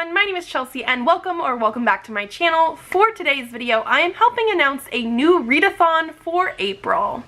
everyone, my name is Chelsea and welcome back to my channel. For today's video, I am helping announce a new readathon for April.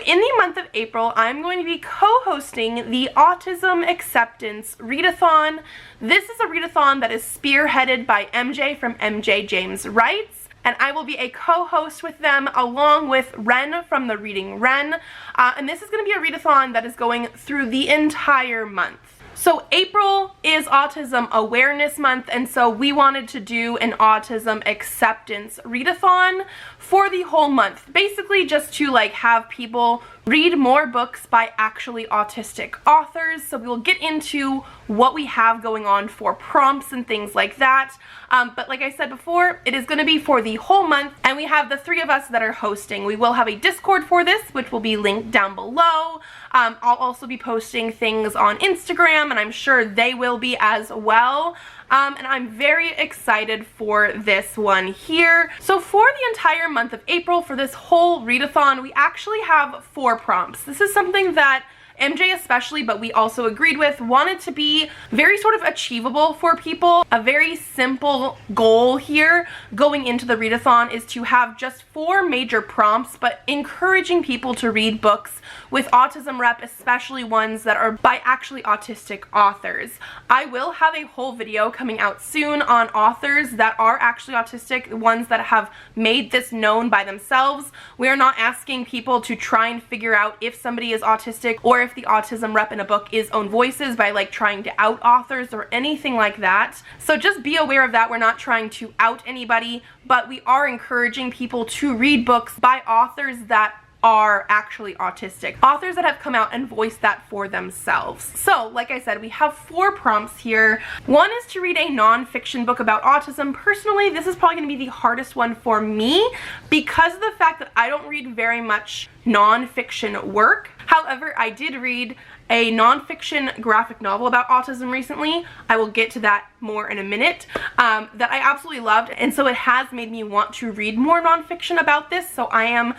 In the month of April, I'm going to be co-hosting the Autism Acceptance Readathon. This is a readathon that is spearheaded by MJ from MJ James Writes, and I will be a co-host with them along with Ren from the Reading Ren, and this is going to be a readathon that is going through the entire month. So April is Autism Awareness Month, and so we wanted to do an Autism Acceptance Readathon for the whole month. Basically just to have people read more books by actually autistic authors. So we will get into what we have going on for prompts and things like that. But like I said before, it is going to be for the whole month, and we have the three of us that are hosting. We will have a Discord for this, which will be linked down below. I'll also be posting things on Instagram, and I'm sure they will be as well. And I'm very excited for this one here. So for the entire month of April, for this whole readathon, we actually have 4 prompts. This is something that MJ especially, but we also agreed with, wanted to be very sort of achievable for people. A very simple goal here going into the readathon is to have just 4 major prompts, but encouraging people to read books with autism rep, especially ones that are by actually autistic authors. I will have a whole video coming out soon on authors that are actually autistic, ones that have made this known by themselves. We are not asking people to try and figure out if somebody is autistic or if the autism rep in a book is own voices by trying to out authors or anything like that. So just be aware of that. We're not trying to out anybody, but we are encouraging people to read books by authors that are actually autistic. Authors that have come out and voiced that for themselves. So, like I said, we have 4 prompts here. One is to read a non-fiction book about autism. Personally, this is probably going to be the hardest one for me because of the fact that I don't read very much non-fiction work. However, I did read a non-fiction graphic novel about autism recently. I will get to that more in a minute, that I absolutely loved, and so it has made me want to read more non-fiction about this, so I am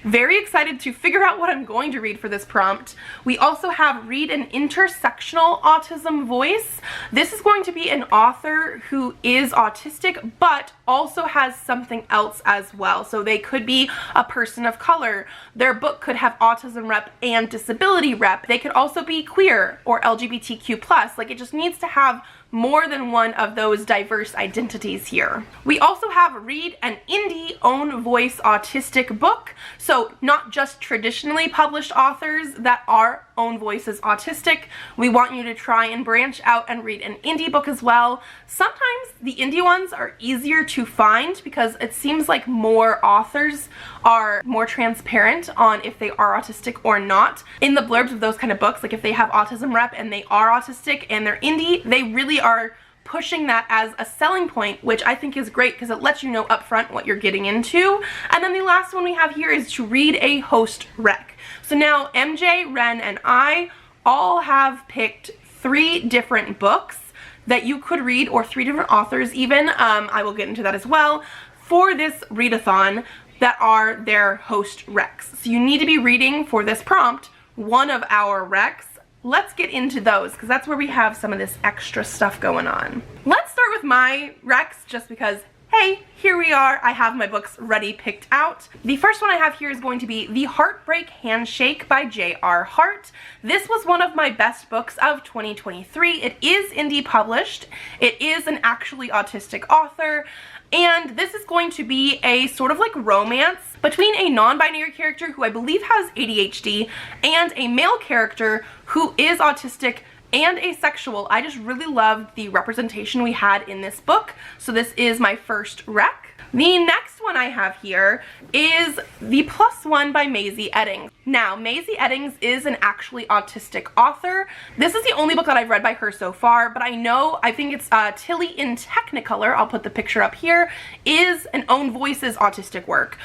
very excited to figure out what I'm going to read for this prompt. We also have read an intersectional autism voice. This is going to be an author who is autistic but also has something else as well. So they could be a person of color. Their book could have autism rep and disability rep. They could also be queer or LGBTQ+. It just needs to have more than one of those diverse identities here. We also have read an indie own voice autistic book. So not just traditionally published authors that are own voices autistic. We want you to try and branch out and read an indie book as well. Sometimes the indie ones are easier to find because it seems like more authors are more transparent on if they are autistic or not. In the blurbs of those kind of books, if they have autism rep and they are autistic and they're indie, they really are pushing that as a selling point, which I think is great because it lets you know upfront what you're getting into. And then the last one we have here is to read a host rec. So now MJ, Ren, and I all have picked 3 different books that you could read, or 3 different authors even, I will get into that as well, for this readathon that are their host recs. So you need to be reading for this prompt one of our recs. Let's get into those because that's where we have some of this extra stuff going on. Let's start with my recs just because, hey, here we are. I have my books ready picked out. The first one I have here is going to be The Heartbreak Handshake by J.R. Hart. This was one of my best books of 2023. It is indie published. It is an actually autistic author. And this is going to be a sort of romance between a non-binary character who I believe has ADHD and a male character who is autistic and asexual. I just really loved the representation we had in this book. So this is my first rec. The next one I have here is The Plus One by Maisie Eddings. Now, Maisie Eddings is an actually autistic author. This is the only book that I've read by her so far, but I think it's Tilly in Technicolor, I'll put the picture up here, is an own voices autistic work.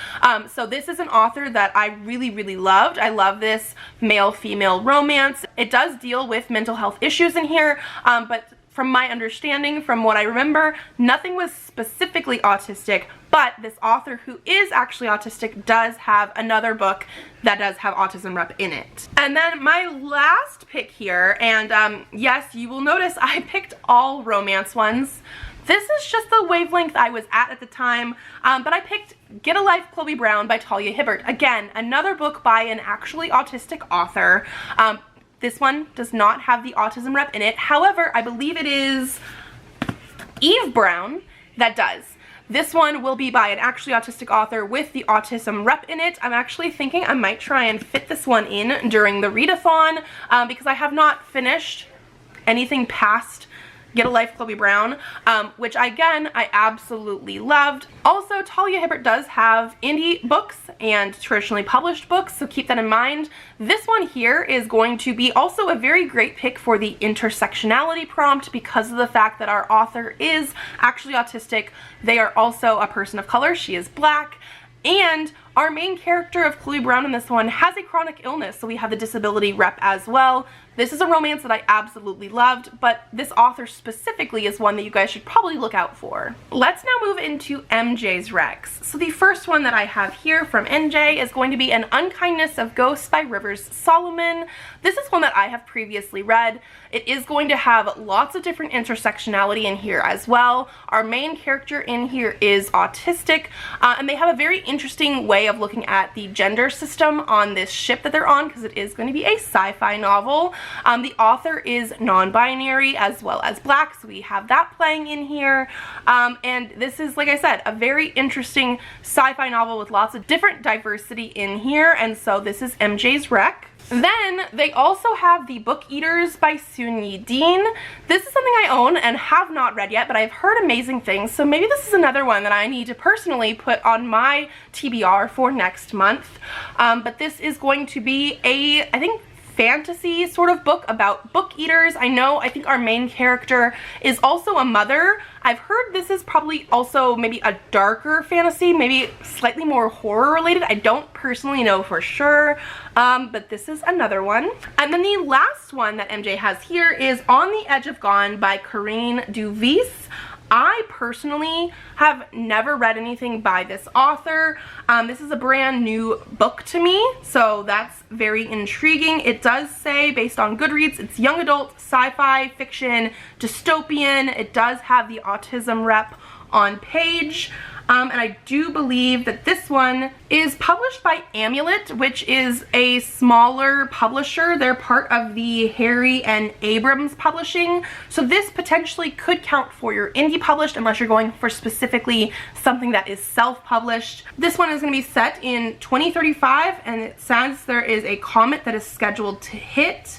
So this is an author that I really, really loved. I love this male-female romance. It does deal with mental health issues in here, but from my understanding, from what I remember, nothing was specifically autistic, but this author who is actually autistic does have another book that does have autism rep in it. And then my last pick here, and yes, you will notice I picked all romance ones. This is just the wavelength I was at the time, but I picked Get a Life, Chloe Brown by Talia Hibbert. Again, another book by an actually autistic author. This one does not have the autism rep in it. However, I believe it is Eve Brown that does. This one will be by an actually autistic author with the autism rep in it. I'm actually thinking I might try and fit this one in during the readathon because I have not finished anything past Get a Life, Chloe Brown, which again, I absolutely loved. Also, Talia Hibbert does have indie books and traditionally published books, so keep that in mind. This one here is going to be also a very great pick for the intersectionality prompt because of the fact that our author is actually autistic. They are also a person of color. She is Black. And our main character of Chloe Brown in this one has a chronic illness, so we have the disability rep as well. This is a romance that I absolutely loved, but this author specifically is one that you guys should probably look out for. Let's now move into MJ's recs. So the first one that I have here from MJ is going to be an Unkindness of Ghosts by Rivers Solomon. This is one that I have previously read. It is going to have lots of different intersectionality in here as well. Our main character in here is autistic, and they have a very interesting way of looking at the gender system on this ship that they're on because it is going to be a sci-fi novel. The author is non-binary as well as Black, so we have that playing in here. And this is, like I said, a very interesting sci-fi novel with lots of different diversity in here, and so this is MJ's rec. Then they also have The Book Eaters by Soon-Yi Dean. This is something I own and have not read yet, but I've heard amazing things, so maybe this is another one that I need to personally put on my TBR for next month. But this is going to be a, I think, fantasy sort of book about book eaters. I think our main character is also a mother. I've heard this is probably also maybe a darker fantasy, maybe slightly more horror related. I don't personally know for sure, but this is another one. And then the last one that MJ has here is On the Edge of Gone by Corinne Duvis. I personally have never read anything by this author. This is a brand new book to me, so that's very intriguing. It does say, based on Goodreads, it's young adult, sci-fi, fiction, dystopian. It does have the autism rep on page. And I do believe that this one is published by Amulet, which is a smaller publisher. They're part of the Harry and Abrams publishing. So this potentially could count for your indie published unless you're going for specifically something that is self-published. This one is going to be set in 2035, and it says there is a comet that is scheduled to hit.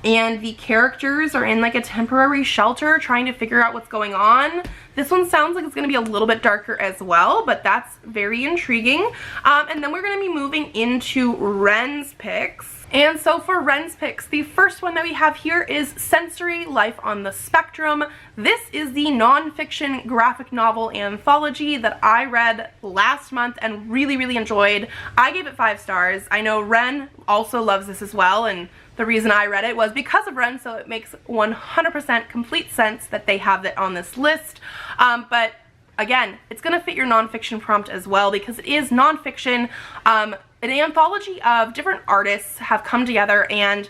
And the characters are in like a temporary shelter trying to figure out what's going on. This one sounds like it's going to be a little bit darker as well, but that's very intriguing. And then we're going to be moving into Ren's picks. And so for Ren's picks, the first one that we have here is Sensory Life on the Spectrum. This is the nonfiction graphic novel anthology that I read last month and really enjoyed. I gave it 5 stars. I know Ren also loves this as well, and the reason I read it was because of Ren, so it makes 100% complete sense that they have it on this list. But again, it's going to fit your nonfiction prompt as well because it is nonfiction. An anthology of different artists have come together, and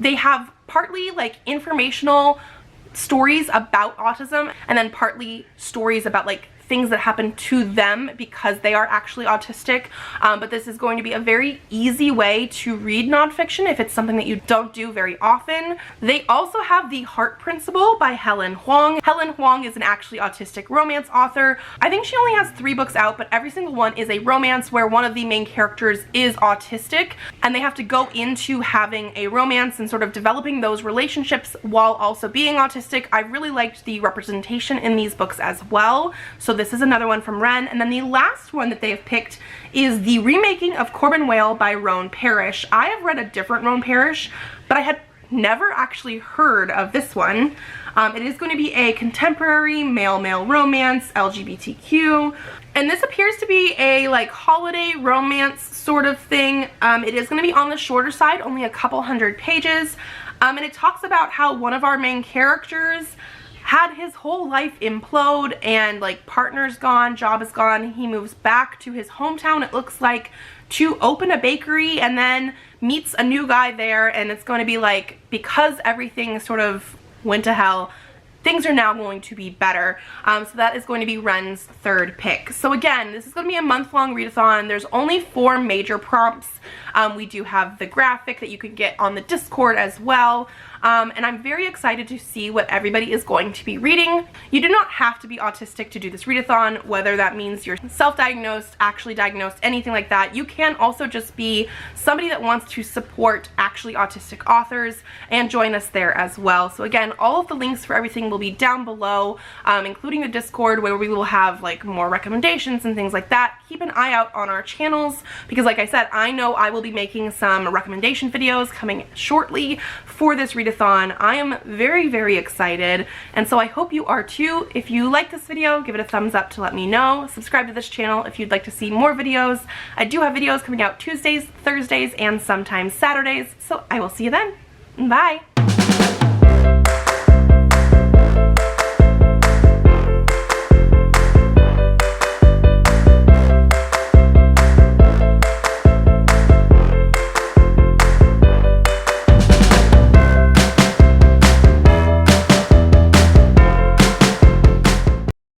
they have partly like informational stories about autism and then partly stories about like things that happen to them because they are actually autistic. But this is going to be a very easy way to read nonfiction if it's something that you don't do very often. They also have The Heart Principle by Helen Huang. Helen Huang is an actually autistic romance author. I think she only has 3 books out, but every single one is a romance where one of the main characters is autistic, and they have to go into having a romance and sort of developing those relationships while also being autistic. I really liked the representation in these books as well. So this is another one from Ren. And then the last one that they have picked is The Remaking of Corbin, Wale by Roan Parrish. I have read a different Roan Parrish, but I had never actually heard of this one. It is going to be a contemporary male-male romance, LGBTQ, and this appears to be a like holiday romance sort of thing. It is going to be on the shorter side, only a couple hundred pages, and it talks about how one of our main characters had his whole life implode, and like partner's gone, job is gone. He moves back to his hometown, it looks like, to open a bakery, and then meets a new guy there, and it's going to be like, because everything sort of went to hell, things are now going to be better. So that is going to be Ren's third pick. So again, this is going to be a month-long readathon. There's only 4 major prompts. We do have the graphic that you can get on the Discord as well. And I'm very excited to see what everybody is going to be reading. You do not have to be autistic to do this readathon, whether that means you're self-diagnosed, actually diagnosed, anything like that. You can also just be somebody that wants to support actually autistic authors and join us there as well. So again, all of the links for everything will be down below, including the Discord, where we will have like more recommendations and things like that. Keep an eye out on our channels, because like I said, I know I will be making some recommendation videos coming shortly for this readathon. I am very, very excited, and so I hope you are too. If you like this video, give it a thumbs up to let me know. Subscribe to this channel if you'd like to see more videos. I do have videos coming out Tuesdays, Thursdays, and sometimes Saturdays, so I will see you then. Bye!